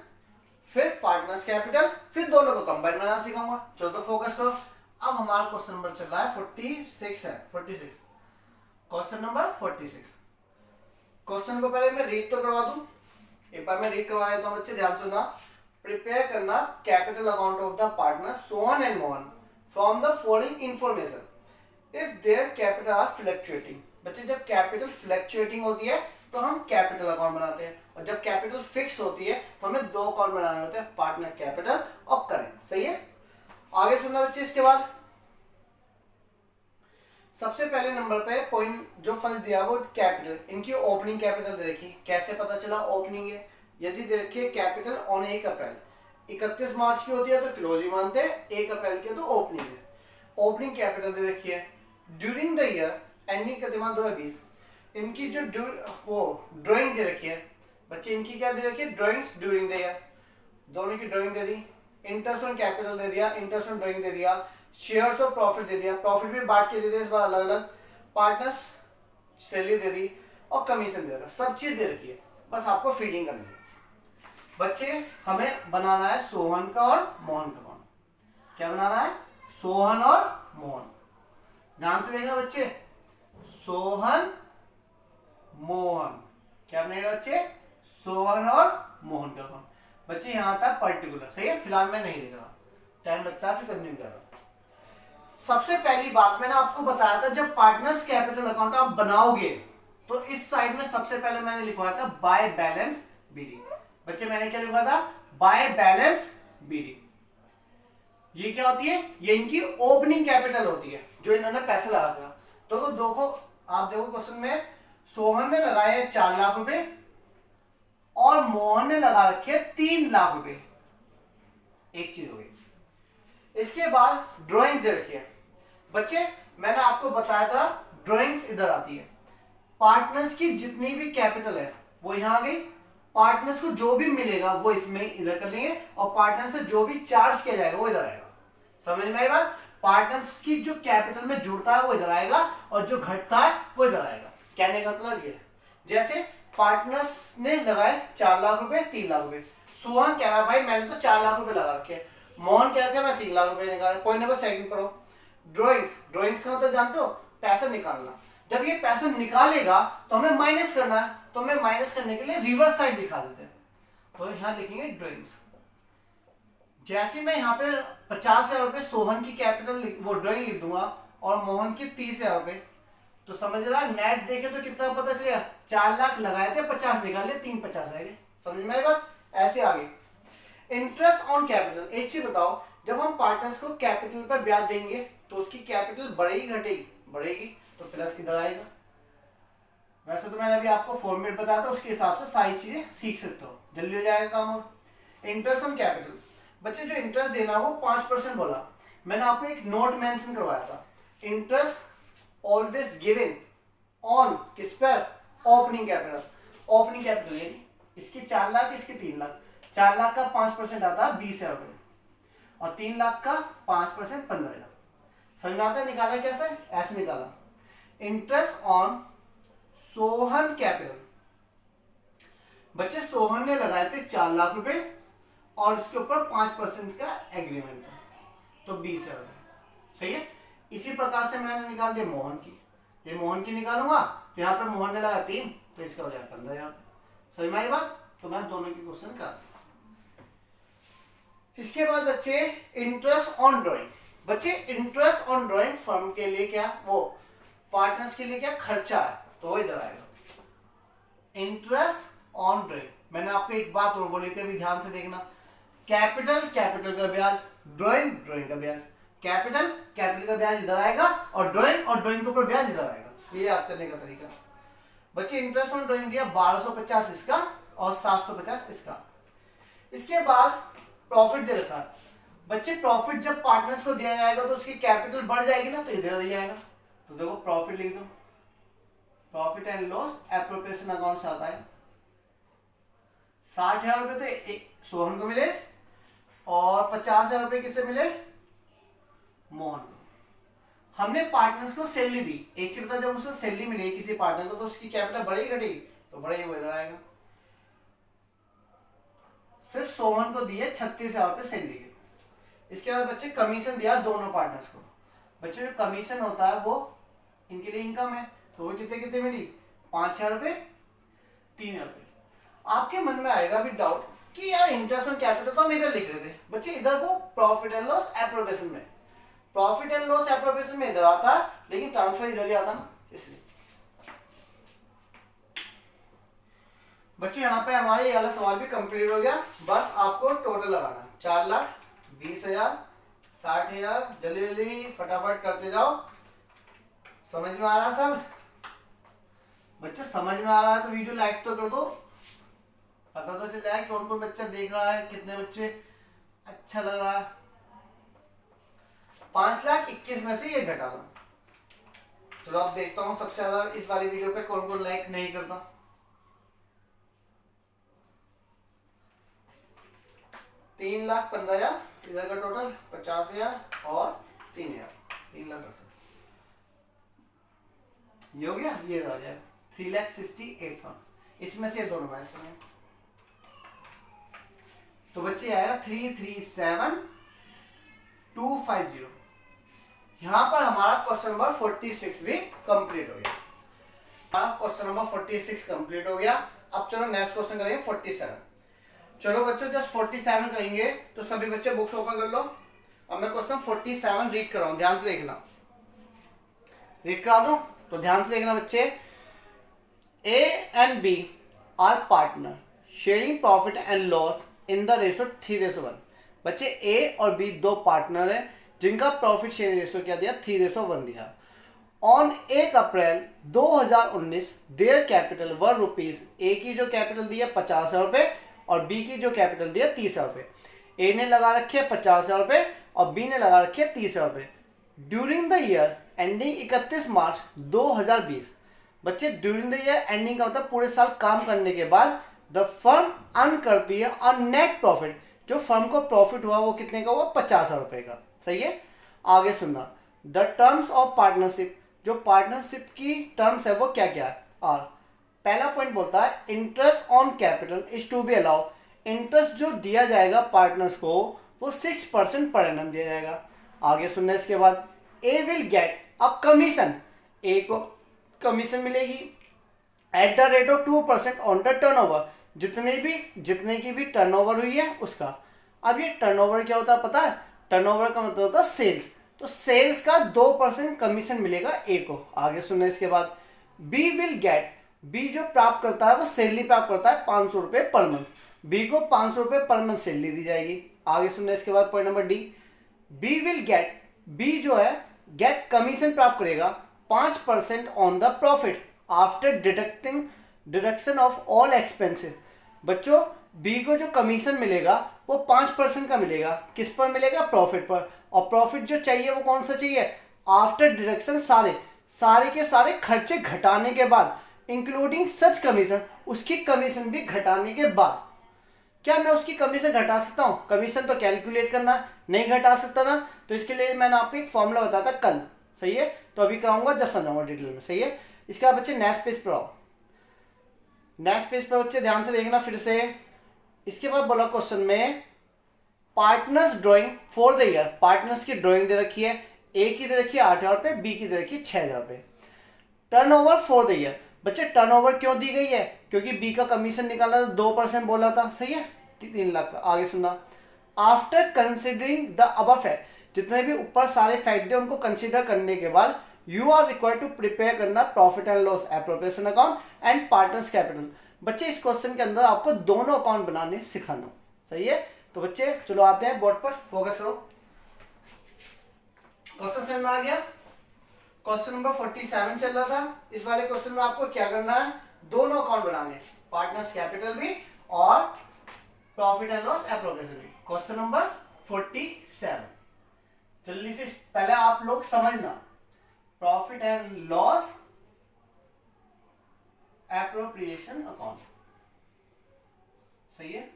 फिर पार्टनर्स कैपिटल, फिर दोनों को कंबाइन बनाना सिखाऊंगा। चलो तो फोकस करो। अब हमारा क्वेश्चन नंबर चल रहा है 46 है, 46 क्वेश्चन नंबर 46। क्वेश्चन को पहले मैं रीड तो करवा दूं, एक बार मैं रीड करवा देता हूं। बच्चे ध्यान सुनना, प्रिपेयर करना capital account of the partner Sohan and Mohan from the following information if their capital R fluctuating. बच्चे जब कैपिटल फ्लक्चुएटिंग होती है तो हम कैपिटल अकाउंट बनाते हैं, और जब कैपिटल फिक्स होती है तो हमें 2 अकाउंट बनाने होते हैं, पार्टनर कैपिटल और करेंट। सही है, आगे सुनना बच्चे। इसके बाद सबसे पहले नंबर पे पॉइंट जो फर्स्ट दिया वो कैपिटल, इनकी ओपनिंग कैपिटल दे रखी। कैसे पता चला ओपनिंग है, यदि दे रखी है कैपिटल ऑन 1 अप्रैल, 31 मार्च की होती है तो क्लोज ही मानते हैं, 1 अप्रैल की तो ओपनिंग है। ओपनिंग कैपिटल दे रखी है ड्यूरिंग द ईयर एंडिंग का दिमाग 2020। इनकी जो वो ड्राइंग दे रखी है बच्चे, इनकी क्या दे रखी है, ड्राइंग्स ड्यूरिंग द ईयर, दोनों की ड्राइंग दे दी। इंटरेस्ट ऑन कैपिटल दे दिया, इंटरेस्ट ऑन ड्राइंग दे दिया। शेयर्स ऑफ प्रॉफिट दे दिया, प्रॉफिट भी बांट के दे दिया इस बार अलग अलग। पार्टनर्स सैलरी दे दी और कमीशन दे रहा, सब चीज दे रखी है, बस आपको फीडिंग करनी है। बच्चे हमें बनाना है सोहन का और मोहन का अकाउंट। क्या बनाना है, सोहन और मोहन। ध्यान से देखना बच्चे, सोहन मोहन, क्या बनेगा बच्चे, सोहन और मोहन का अकाउंट। बच्चे यहां तक पर्टिकुलर सही है, फिलहाल मैं नहीं लिख रहा, टाइम लगता है फिर कंटिन्यू कर रहा। सबसे पहली बात मैंने आपको बताया था, जब पार्टनर्स कैपिटल अकाउंट आप बनाओगे तो इस साइड में सबसे पहले मैंने लिखवाया था बाय बैलेंस बीडी। बच्चे मैंने क्या लिखा था? By balance BD. ये क्या होती है? ये इनकी ओपनिंग कैपिटल होती है जो इन्होंने पैसे लगा दिया। तो देखो, आप देखो क्वेश्चन में सोहन ने लगाए 4 लाख रुपए और मोहन ने लगा रखे 3 लाख रुपए। एक चीज हो गई। इसके बाद ड्राइंग दे रखी है। बच्चे मैंने आपको बताया था ड्राइंग्स इधर आती है। पार्टनर्स की जितनी भी कैपिटल है वो यहां आ गई। पार्टनर्स को जो भी मिलेगा वो इसमें इधर कर लेंगे और पार्टनर से जो भी चार्ज किया जाएगा वो इधर आएगा। समझ में आई बात? पार्टनर्स की जो कैपिटल में जुड़ता है वो इधर आएगा और जो घटता है वो इधर आएगा। कहने का मतलब ये है, जैसे पार्टनर्स ने लगाए 4 लाख रुपए 3 लाख रुपए। सोहन कह रहा भाई मैंने तो 4 लाख रुपए लगा रखे। मोहन कह रहा था मैं 3 लाख रुपए निकाल। पॉइंट नंबर सेकंड पढ़ो। ड्राइंग्स का मतलब जानते हो? पैसा निकालना। जब ये पैसा निकालेगा तो हमें माइनस करना है, तो हमें माइनस करने के लिए रिवर्स साइड दिखा देते हैं। तो यहां लिखेंगे ड्राइंग्स। जैसे मैं यहाँ पे 50,000 रुपए सोहन की कैपिटल वो ड्राइंग लिख दूंगा और मोहन की 30,000 रुपए, तो समझ रहा है नेट देखे तो कितना पता चलेगा? 4 लाख लगाए थे, 50 निकाले, 3 50 रहेंगे। समझ में आई बात? ऐसे आगे इंटरेस्ट ऑन कैपिटल। एक चीज बताओ, जब हम पार्टनर्स को कैपिटल पर ब्याज देंगे तो उसकी कैपिटल बढ़ेगी घटेगी? बढ़ेगी, तो प्लस किधर आएगा? वैसे तो मैंने अभी आपको फॉर्मेट बताया था, उसके हिसाब से सारी चीजें सीख सकते हो, जल्दी हो जाएगा काम। और इंटरेस्ट ऑन कैपिटल, बच्चे जो इंटरेस्ट देना वो 5% बोला। मैंने आपको एक नोट मेंशन करवाया था, इंटरेस्ट ऑलवेज गिवन ऑन किस पर? Opening capital. ओपनिंग कैपिटल यानी इसकी 4 लाख, इसकी 3 लाख। 4 लाख का 5% आता है 20,000 रुपए और 3 लाख का 5% 15,000। समझ में आता है? निकाला कैसे? ऐसे निकाला। Interest on Sohan capital. बच्चे सोहन ने लगाए थे 4 लाख रुपए और इसके ऊपर 5% का एग्रीमेंट था, तो 20,000 रुपए। सही है। इसी प्रकार से मैंने निकाल दिया मोहन की। ये मोहन की निकालूंगा तो यहाँ पे मोहन ने लगा 3, तो इसका हो जाएगा 15,000। समझ में आई बात? तो मैं दोनों की क्वेश्चन कर। इसके बाद बच्चे इंटरेस्ट ऑन ड्राइंग। बच्चे इंटरेस्ट ऑन ड्राइंग फर्म के लिए क्या, वो पार्टनर्स के लिए क्या खर्चा है, तो इधर आएगा इंटरेस्ट ऑन ड्राइंग। मैंने आपको एक बात और बोली थी, अभी ध्यान से देखना। कैपिटल का ब्याज, ड्राइंग का ब्याज। कैपिटल का ब्याज इधर आएगा और ड्राइंग के ऊपर ब्याज इधर आएगा। ये याद करने का तरीका। बच्चे इंटरेस्ट ऑन ड्राइंग दिया 1250 इसका और 750 इसका। इसके बाद प्रॉफिट दे रखा है। बच्चे प्रॉफिट जब पार्टनर्स को दिया जाएगा तो उसकी कैपिटल बढ़ जाएगी ना, तो इधर आ जाएगा। तो देखो प्रॉफिट लिख दो, profit and loss appropriation account से आता है। 60,000 रुपए तो सोहन को मिले और 50,000 रुपए किससे मिले? मोहन को। हमने पार्टनर्स को सैलरी दी। एक चीज बता, जब उसको सैलरी मिलेगी किसी पार्टनर को तो उसकी कैपिटल बढ़ेगी घटेगी? तो बढ़ेगी, वो इधर आएगा। सिर्फ सोहन को दिए 36,000 रुपए सैलरी के। इसके बाद बच्चे कमीशन दिया दोनों पार्टनर्स को। बच्चे जो कमीशन होता है वो इनके लिए इनकम है, तो वो कितने कितने मिली? 5,000 रुपए, 3,000 रुपए। आपके मन में आएगा भी डाउट कि यार इंटरेस्ट ऑन कैपिटल तो हम इधर लिख रहे थे। बच्चे इधर को प्रॉफिट एंड लॉस एप्रोप्रिएशन में, प्रॉफिट एंड लॉस एप्रोप्रिएशन में इधर आता है, लेकिन ट्रांसफर इधर ही आता ना, इसलिए। बच्चों यहाँ पे हमारे ये वाला सवाल भी कंप्लीट हो गया। बस आपको टोटल लगाना 4,20,000, 60,000। जल्दी जल्दी फटाफट करते जाओ। समझ में आ रहा सब? बच्चे समझ में आ रहा है तो वीडियो लाइक तो कर दो, पता तो चल जाए कौन कौन बच्चा देख रहा है, कितने बच्चे अच्छा लग रहा है। 5,21,000 में से ये घटा लो। चलो अब देखता हूँ सबसे ज्यादा इस वाली वीडियो पे कौन कौन लाइक नहीं करता। 3,15,000 इधर का टोटल 50,000 और 3,000, 3,68,000 ये हो गया। ये आ जाएगा 3,68,000। इसमें से दोनों मैच करें तो बच्चे आएगा 337,250। यहां पर हमारा क्वेश्चन नंबर 46 भी कंप्लीट हो गया। क्वेश्चन नंबर 46 कंप्लीट हो गया। अब चलो नेक्स्ट क्वेश्चन करेंगे 47। चलो बच्चों जब 47 करेंगे तो सभी बच्चे बुक्स ओपन कर लो अब मैं क्वेश्चन 47 रीड कर रहा हूं, ध्यान से देखना। रीड करा दूं तो ध्यान से देखना बच्चे। A and B are partner sharing profit and loss in the ratio 3:1। बच्चे ए और बी दो पार्टनर है जिनका प्रॉफिट शेयरिंग रेशो क्या दिया, 3:1 दिया। On 1 April 2019 their capital were rupees, ए की जो कैपिटल दी है 50,000 रुपए और बी की जो कैपिटल दी है 30,000 रुपए। ए ने लगा रखे हैं 50,000 रुपए और बी ने लगा रखे हैं 30,000 रुपए। ड्यूरिंग द ईयर एंडिंग 31 मार्च 2020। बच्चे ड्यूरिंग द ईयर एंडिंग का मतलब पूरे साल काम करने के बाद द फर्म अर्न करती है और नेट प्रॉफिट, जो फर्म को प्रॉफिट हुआ वो कितने का हुआ, 50,000 रुपए का। सही है, आगे सुनना। द टर्म्स ऑफ पार्टनरशिप, जो पार्टनरशिप की टर्म्स है वो क्या क्या है। और पहला पॉइंट बोलता है interest on capital is to be allow. Interest जो दिया जाएगा पार्टनर्स को वो 6% पर एनम दिया जाएगा। आगे सुनना इसके बाद। ए विल गेट अ कमीशन, ए को कमीशन मिलेगी at the rate of 2% on the turnover, जितने की भी टर्नओवर हुई है उसका। अब ये टर्नओवर क्या होता है पता है, टर्नओवर का मतलब होता है सेल्स, तो सेल्स का 2% कमीशन मिलेगा ए को। आगे सुनना इसके बाद। बी विल गेट, बी जो प्राप्त करता है वो सैलरी प्राप्त करता है 500 रुपए पर मंथ, बी को 500 रुपए पर मंथ सैलरी दी जाएगी। आगे सुनना इसके बाद point number D. B will get, B जो है गेट कमीशन प्राप्त करेगा 5% on the profit after deduction of all expenses. बच्चों बी को जो कमीशन मिलेगा वो 5% का मिलेगा, किस पर मिलेगा, प्रॉफिट पर। और प्रॉफिट जो चाहिए वो कौन सा चाहिए, आफ्टर डिडक्शन, सारे के सारे खर्चे घटाने के बाद, इंक्लूडिंग सच कमीशन, उसकी कमीशन भी घटाने के बाद। क्या मैं उसकी कमीशन घटा सकता हूं, कमीशन तो कैलकुलेट करना, नहीं घटा सकता ना, तो इसके लिए मैंने आपको एक फॉर्मूला बताया था कल। सही है, तो अभी कराऊंगा जब समझाऊंगा डिटेल में। सही है, इसके बाद बच्चे नेक्स्ट पेज पर आओ। नेक्स्ट पेज पर बच्चे ध्यान से देखना फिर से। इसके बाद बोला क्वेश्चन में partners drawing for the year, partners की ड्राइंग दे रखी है, ए की दे रखी है 8,000 रुपए, बी की दे रखी है 6,000 रुपए। टर्नओवर फॉर द ईयर, बच्चे टर्नओवर क्यों दी गई है, क्योंकि बी का कमीशन निकालना 2% बोला था। सही है, 3 लाख का। आगे सुनना। After considering the above fact, जितने भी ऊपर सारे फैक्ट थे उनको कंसिडर करने के बाद you are required to prepare करना profit and loss appropriation account and partners capital. बच्चे इस क्वेश्चन के अंदर आपको दोनों अकाउंट बनाने सिखाना। सही है, तो बच्चे चलो आते हैं बोर्ड पर, फोकस करो। क्वेश्चन समझ में आ गया। क्वेश्चन नंबर 47 चल रहा था। इस वाले क्वेश्चन में आपको क्या करना है, दोनों अकाउंट बनाने, पार्टनर्स कैपिटल भी और प्रॉफिट एंड लॉस एप्रोप्रिएशन भी। क्वेश्चन नंबर 47 जल्दी से पहले आप लोग समझना, profit and loss appropriation account. सही है,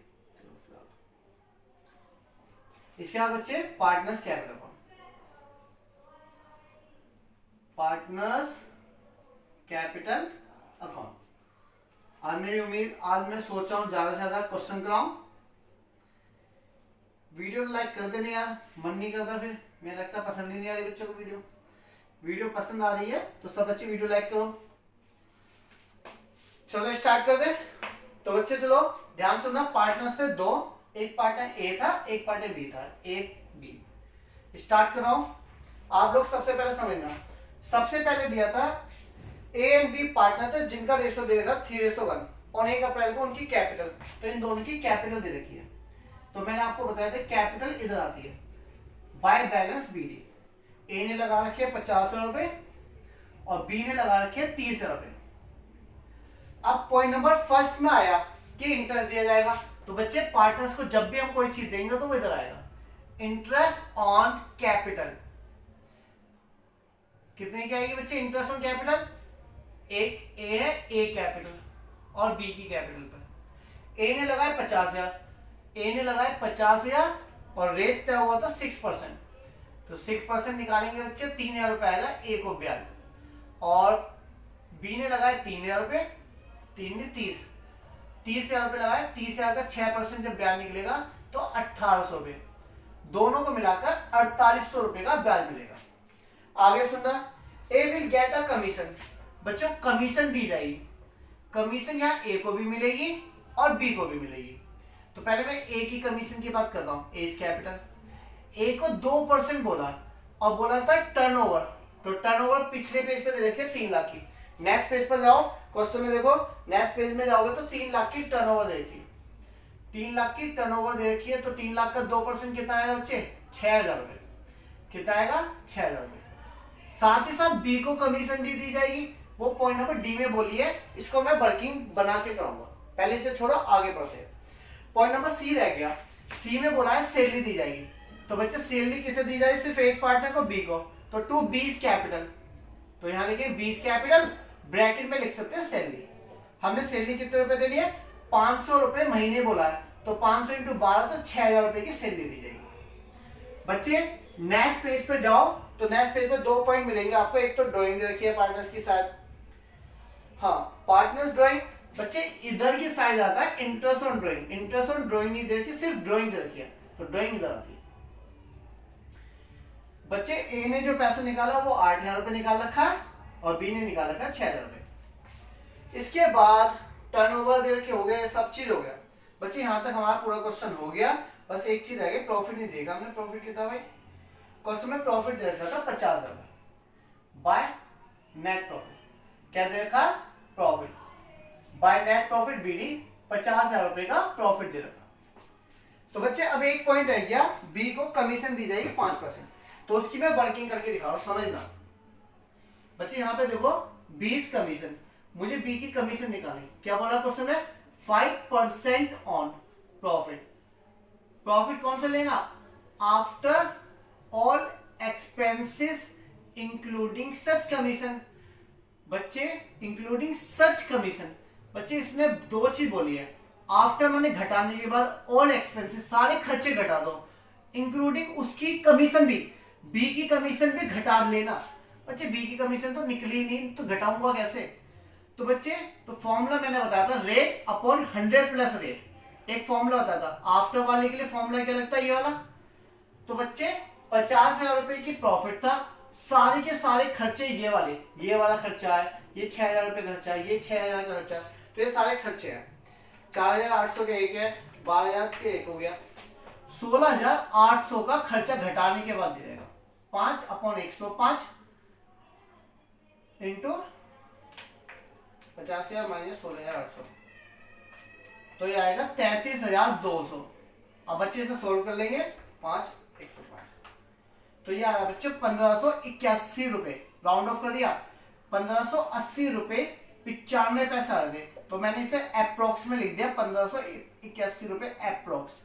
इसके बाद बच्चे partners capital account, partners capital account. आज मेरी उम्मीद, आज मैं सोच रहा हूं ज्यादा से ज्यादा क्वेश्चन कराऊं। वीडियो लाइक करते नहीं यार, मन नहीं करता, फिर मुझे लगता पसंद ही नहीं आ रही बच्चों को वीडियो पसंद आ रही है तो सब बच्चे वीडियो लाइक करो। चलो स्टार्ट कर दे। तो बच्चे चलो ध्यान सुनना, पार्टनर्स थे दो, एक पार्टनर ए था, एक पार्टनर बी था, ए बी। स्टार्ट कर रहा हूं, आप लोग सबसे पहले समझना। सबसे पहले दिया था ए एंड बी पार्टनर थे जिनका रेशो दे रखा 3:1 और 1 अप्रैल को उनकी कैपिटल, तो इन दोनों की कैपिटल दे रखी है। तो मैंने आपको बताया था कैपिटल इधर आती है बाय बैलेंस बीडी। ए ने लगा रखे 50,000 रुपए और बी ने लगा रखे 30,000 रुपए। अब पॉइंट नंबर फर्स्ट में आया कि इंटरेस्ट दिया जाएगा, तो बच्चे पार्टनर्स को जब भी हम कोई चीज देंगे तो वो इधर आएगा, इंटरेस्ट ऑन कैपिटल। कितने की आएगी बच्चे इंटरेस्ट ऑन कैपिटल, एक ए है, ए कैपिटल और बी की कैपिटल पर। ए ने लगाया 50,000, ए ने लगाया 50,000 और रेट तय हुआ था 6%, तो 6% निकालेंगे बच्चे 3,000 रुपए आएगा ए को ब्याज। और बी ने लगाया 3,000 रुपए, 3 ने 30,000 रुपए लगाया, 30,000 का 6% जब ब्याज निकलेगा तो 1,800 रुपए, दोनों को मिलाकर 4,800 रुपए का ब्याज मिलेगा। आगे सुनना, ए विल गेट अ कमीशन, बच्चों कमीशन दी जाएगी, कमीशन यहाँ ए को भी मिलेगी और बी को भी मिलेगी। तो पहले मैं ए की कमीशन की बात करता हूं, ए इज कैपिटल। ए को 2% बोला और बोला था टर्नओवर, तो टर्नओवर पिछले पेज पे दे रखी 3 लाख की। नेक्स्ट पेज पर जाओ, क्वेश्चन में देखो, नेक्स्ट पेज में जाओगे तो 3 लाख की टर्नओवर दे रखी है, 3 लाख की टर्नओवर दे रखी है, तो 3 लाख का 2% कितना आएगा बच्चे? 6,000 रुपए। कितना आएगा? 6,000 रुपए। साथ ही साथ बी को कमीशन भी दी जाएगी, वो पॉइंट नंबर डी में बोली है, इसको मैं वर्किंग बना के कराऊंगा, पहले से छोड़ो आगे बढ़ते हैं। पॉइंट नंबर सी रह गया, सी में बोला है सैलरी दी जाएगी, तो बच्चे सैलरी किसे दी जाएगी? सिर्फ एक पार्टनर को, बी को, तो टू बीस कैपिटल, तो यहां लिखिए बीस कैपिटल, ब्रैकेट में लिख सकते हैं सैलरी। हमने सैलरी कितने रुपए देनी है? 500 रुपए महीने बोला है, तो 500 इंटू 12 तो 6,000 रुपए की सैलरी दी जाएगी। बच्चे नेक्स्ट पेज पे जाओ, तो नेक्स्ट पेज पे 2 पॉइंट मिलेंगे आपको, एक तो ड्राइंग दे रखी है पार्टनर्स की साइड, हाँ पार्टनर्स ड्राइंग। बच्चे इधर की साइड आता है interest on drawing, interest on drawing नहीं दे रखी, सिर्फ ड्राइंग दे रखी है, तो ड्राइंग इधर आती है। बच्चे ए ने जो पैसा निकाला वो 8,000 रुपए निकाल रखा है और बी ने निकाल रखा है 6,000 रुपए। इसके बाद टर्नओवर दे रखे हो गए, सब चीज हो गया। बच्चे यहां तक हमारा पूरा क्वेश्चन हो गया, बस एक चीज रह गई, प्रॉफिट नहीं देखा हमने। प्रॉफिट कितना भाई? क्वेश्चन में प्रॉफिट दे रखा था 50,000 रुपए बाय नेट प्रॉफिट। क्या दे रखा? Profit by net profit, BD 50,000 रुपए का प्रॉफिट दे रखा। तो बच्चे अब एक पॉइंट रह गया, बी को कमीशन दी जाएगी 5%, तो उसकी मैं वर्किंग करके दिखा रहा हूं, समझना। बच्चे यहां पे देखो 20 कमीशन, मुझे बी की कमीशन निकालनी, क्या बोला क्वेश्चन में? 5% ऑन प्रॉफिट। प्रॉफिट कौन सा लेना? आफ्टर ऑल एक्सपेंसेस इंक्लूडिंग सच कमीशन। बच्चे इंक्लूडिंग सच कमीशन, बच्चे इसने 2 चीज बोली है, आफ्टर मैंने घटाने के बाद, ऑल एक्सपेंसेस सारे खर्चे घटा दो, इंक्लूडिंग उसकी कमीशन भी, बी की कमीशन भी घटा लेना। बच्चे बी की कमीशन तो निकली नहीं, तो घटाऊंगा कैसे? तो बच्चे तो फॉर्मूला मैंने बताया था, रेट अपॉन 100 प्लस रेट, एक फॉर्मूला बताया था। आफ्टर वाले के लिए फॉर्मूला क्या लगता है? ये वाला। तो बच्चे 50,000 रुपए की प्रॉफिट था, सारे के सारे खर्चे ये वाले, ये वाला खर्चा है, ये 6,000 रुपए खर्चा है, ये 6,000 का खर्चा है, तो ये सारे खर्चे हैं। 4,800 के एक है, 12,000 के एक हो गया, 16,800 का खर्चा घटाने के बाद दे देगा। 5/105 इंटू 50,000 माइनस 16,800, तो ये आएगा 33,200। अब बच्चे इसे सोल्व कर लेंगे, 5/105, तो ये आ रहा है बच्चे 1,581 रुपए, राउंड ऑफ कर दिया, 1,580 रुपए 95 पैसे आ रहे थे, तो मैंने इसे अप्रोक्स में लिख दिया 1,581 रुपए अप्रोक्स।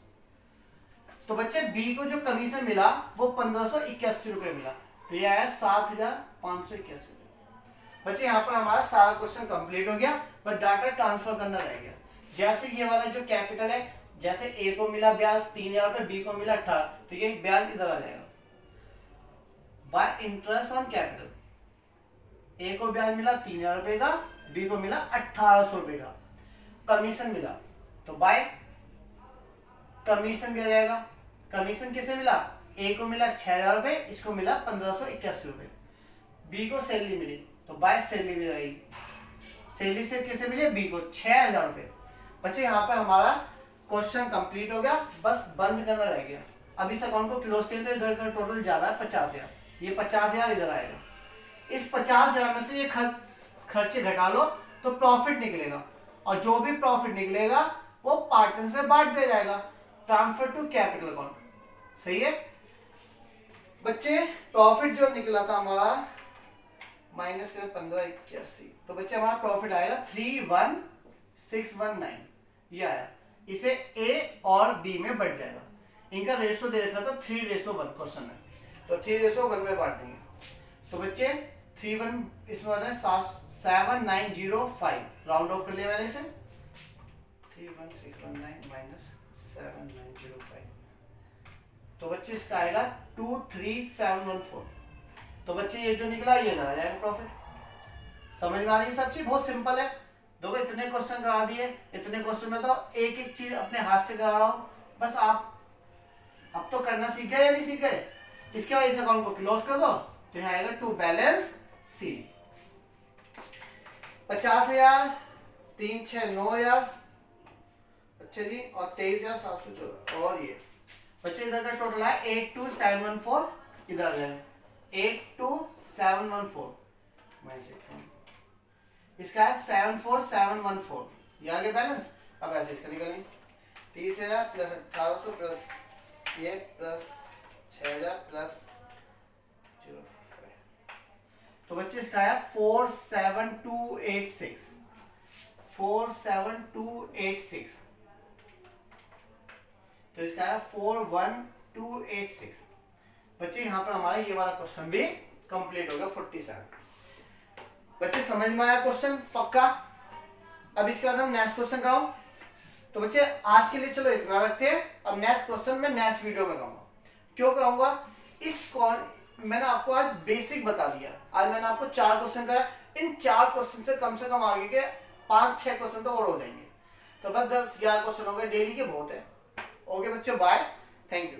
तो बच्चे बी को जो कमीशन मिला वो 1,581 रुपए मिला, तो ये आया 7,581 रुपए। बच्चे यहाँ पर हमारा सारा क्वेश्चन कंप्लीट हो गया, बस डाटा ट्रांसफर करना रह गया। जैसे ये वाला जो कैपिटल है, जैसे ए को मिला ब्याज 3,000 रुपए, बी को मिला 18, तो ये ब्याज इधर आ जाएगा बाय इंटरेस्ट ऑन कैपिटल। ए को ब्याज मिला 3,000 रुपए का, बी को मिला 1,800 रुपए का कमीशन मिला, तो बाय कमीशन भी आ जाएगा। कमीशन किसे मिला? ए को मिला 6,000 रुपए, इसको मिला 1,581 रुपए। बी को सैलरी मिली, तो बाय सैलरी भी आएगी। सैलरी से किसे मिले? बी को 6,000 रुपए। बच्चे यहाँ पर हमारा क्वेश्चन कंप्लीट हो गया, बस बंद करना रह गया। अब इस अकाउंट को क्लोज करें तो इधर का टोटल ज्यादा है 50,000, ये 50,000 इधर आएगा। इस 50,000 में से ये खर्चे घटा लो तो प्रॉफिट निकलेगा, और जो भी प्रॉफिट निकलेगा वो पार्टनर्स में बांट दिया जाएगा, ट्रांसफर टू कैपिटल अकाउंट। सही है बच्चे? प्रॉफिट जो निकला था हमारा माइनस करें 1,581, तो बच्चे हमारा प्रॉफिट आएगा 31,619, ये आया। इसे ए और बी में बढ़ जाएगा, इनका रेशो दे रखा था 3:1 क्वेश्चन में, तो 3:1 में बांट देंगे। तो बच्चे 3:1 इसमें 7,905, राउंड ऑफ कर लिया मैंने इसे, 31,619 माइनस 7,905, तो बच्चे इसका आएगा 23,714। तो बच्चे ये जो निकला ये ना आ जाएगा प्रॉफिट। समझ में आ रही है सब चीज? बहुत सिंपल है। देखो इतने क्वेश्चन करा दिए, इतने क्वेश्चन में तो एक एक चीज अपने हाथ से करा रहा हूं, बस आप अब तो करना सीख गए या नहीं सीख गए? इसके बाद इस अकाउंट को क्लोज कर दो, तो यहाँ आएगा टू बैलेंस सी 50,000, 3,6,9,000, अच्छा जी, और 23,714, और ये बच्चे इधर का टोटल है 82714, इधर आ जाए 82714 इसका है 74714, ये आगे बैलेंस। अब ऐसे इसका निकलेंगे 30,000 प्लस 1800 प्लस ये प्लस 6,000 प्लस 045, तो बच्चे इसका है 47286, 47286, तो इसका है 41286। बच्चे यहाँ पर हमारा ये वाला क्वेश्चन भी कंप्लीट हो गया 47। बच्चे समझ में आया क्वेश्चन पक्का? अब इसके बाद हम नेक्स्ट क्वेश्चन कराऊं। तो बच्चे आज के लिए चलो इतना रखते हैं, अब नेक्स्ट क्वेश्चन में नेक्स्ट वीडियो में कराऊंगा। क्यों कराऊंगा? मैंने आपको आज बेसिक बता दिया, आज मैंने आपको 4 क्वेश्चन कराया, इन 4 क्वेश्चन से कम आगे के 5-6 क्वेश्चन तो और हो जाएंगे, तो बस 10-11 क्वेश्चन हो गए डेली के, बहुत है। ओके बच्चे, बाय, थैंक यू।